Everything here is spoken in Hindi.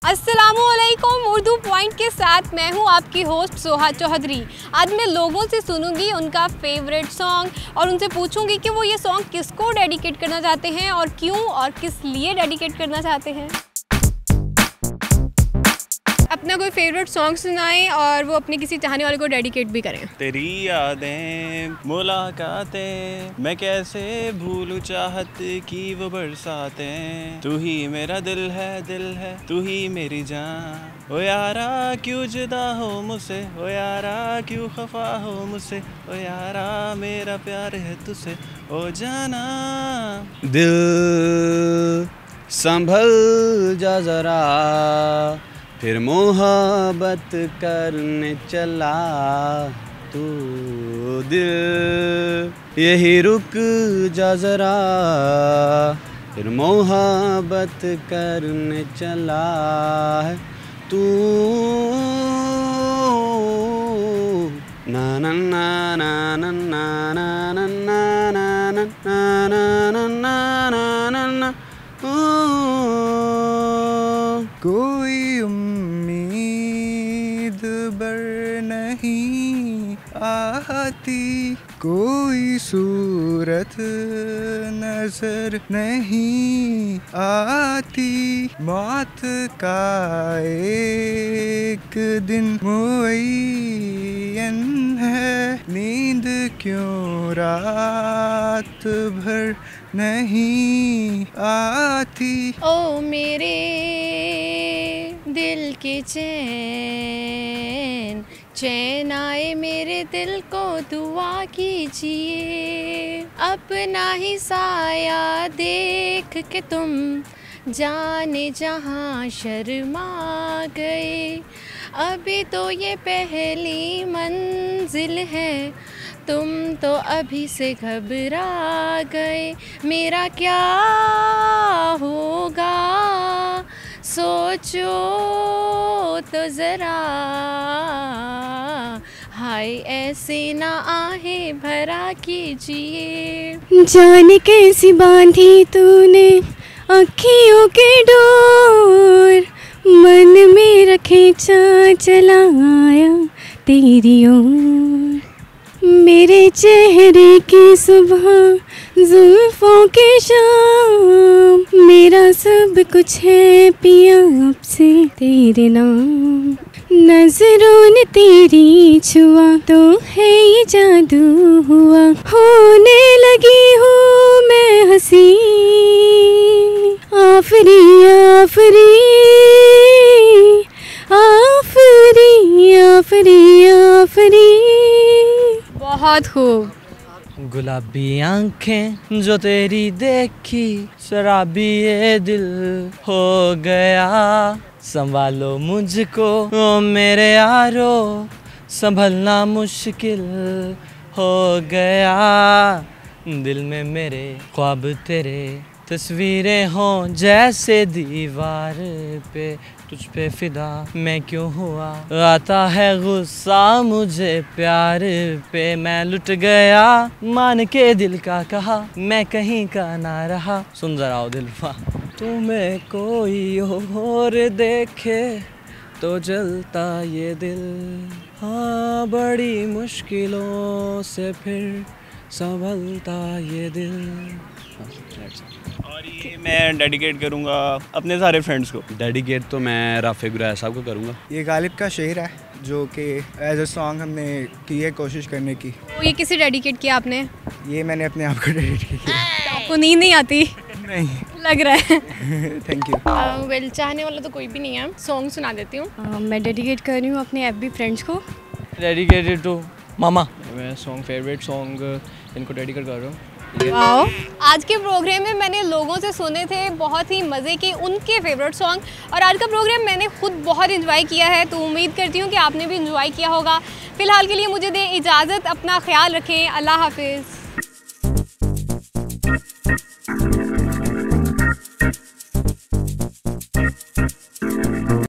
अस्सलामुअलैकुम। उर्दू पॉइंट के साथ मैं हूं आपकी होस्ट सोहा चौधरी। आज मैं लोगों से सुनूंगी उनका फेवरेट सॉन्ग और उनसे पूछूंगी कि वो ये सॉन्ग किसको डेडिकेट करना चाहते हैं और क्यों और किस लिए डेडिकेट करना चाहते हैं। अपना कोई फेवरेट सॉन्ग सुनाएं और वो अपने किसी चाहने वाले को डेडिकेट भी करें। तेरी यादें मुलाकातें मैं कैसे भूलूं चाहत की वो बरसातें, तू ही मेरा दिल है तू ही मेरी जान। ओ यारा क्यों जुदा हो मुझसे, ओ यारा क्यों खफा हो मुझसे, ओ यारा मेरा प्यार है तुझसे ओ जाना। दिल संभल जा जरा फिर मोहब्बत करने चला, तू दिल यही रुक जा जरा फिर मोहब्बत करने चला है तू। ना ना ना ना ना ना ना ना ना ना ना ना ना। कोई उम्मीद बर नहीं आती, कोई सूरत नजर नहीं आती, मौत का एक दिन मुअय्यन है, नींद क्यों रात भर नहीं आती। ओ मेरे दिल के चैन चैन आए मेरे दिल को दुआ कीजिए, अपना ही साया देख के तुम जाने जहाँ शर्मा गए। अभी तो ये पहली मंजिल है, तुम तो अभी से घबरा गए। मेरा क्या होगा सोचो तो ज़रा, हाय ऐसे ना आहें भरा कीजिए। जाने कैसी बांधी तूने अखियों के डोर, मन में रखे चला आया तेरी ओर। मेरे चेहरे की सुबह जुल्फों के शाम, मेरा सब कुछ है पिया अब से तेरे नाम। नजरों ने तेरी छुआ तो है ये जादू हुआ, होने लगी हूँ मैं हंसी आफरी आफरी आफरी आफरी आफरी। बहुत खूब। गुलाबी आंखें जो तेरी देखी, शराबी ये दिल हो गया। संभालो मुझको ओ मेरे यारो, संभलना मुश्किल हो गया। दिल में मेरे ख्वाब तेरे तस्वीरें हों जैसे दीवार पे, तुझ पे फिदा मैं क्यों हुआ। आता है गुस्सा मुझे प्यार पे, मैं लुट गया मान के दिल का कहा, मैं कहीं का ना रहा। सुन जरा ओ दिलवा, तुम्हें कोई और देखे तो जलता ये दिल, हाँ बड़ी मुश्किलों से फिर संभलता ये दिल। और ये मैं डेडिकेट करूँगा अपने सारे फ्रेंड्स को। डेडिकेट तो मैं राफे गुराया साहब को करूँगा। ये गालिब का शेर है जो कि एज अ सॉन्ग हमने की है कोशिश करने की। तो ये किसे डेडिकेट किया आपने? ये मैंने अपने आप को डेडिकेट किया। आपको नींद नहीं आती नहीं लग रहा है। Thank you. वेल चाहने वाला तो कोई भी नहीं है, सॉन्ग सुना देती हूँ। मैं डेडिकेट कर रही हूँ अपने एफबी फ्रेंड्स को। डेडिकेटेड टू मामा। मैं फेवरेट सॉन्ग इनको डेडिकेट कर रहा हूँ। आज के प्रोग्राम में मैंने लोगों से सुने थे बहुत ही मज़े के उनके फेवरेट सॉन्ग, और आज का प्रोग्राम मैंने खुद बहुत एंजॉय किया है, तो उम्मीद करती हूँ कि आपने भी एंजॉय किया होगा। फ़िलहाल के लिए मुझे दें इजाज़त, अपना ख्याल रखें, अल्लाह हाफिज़।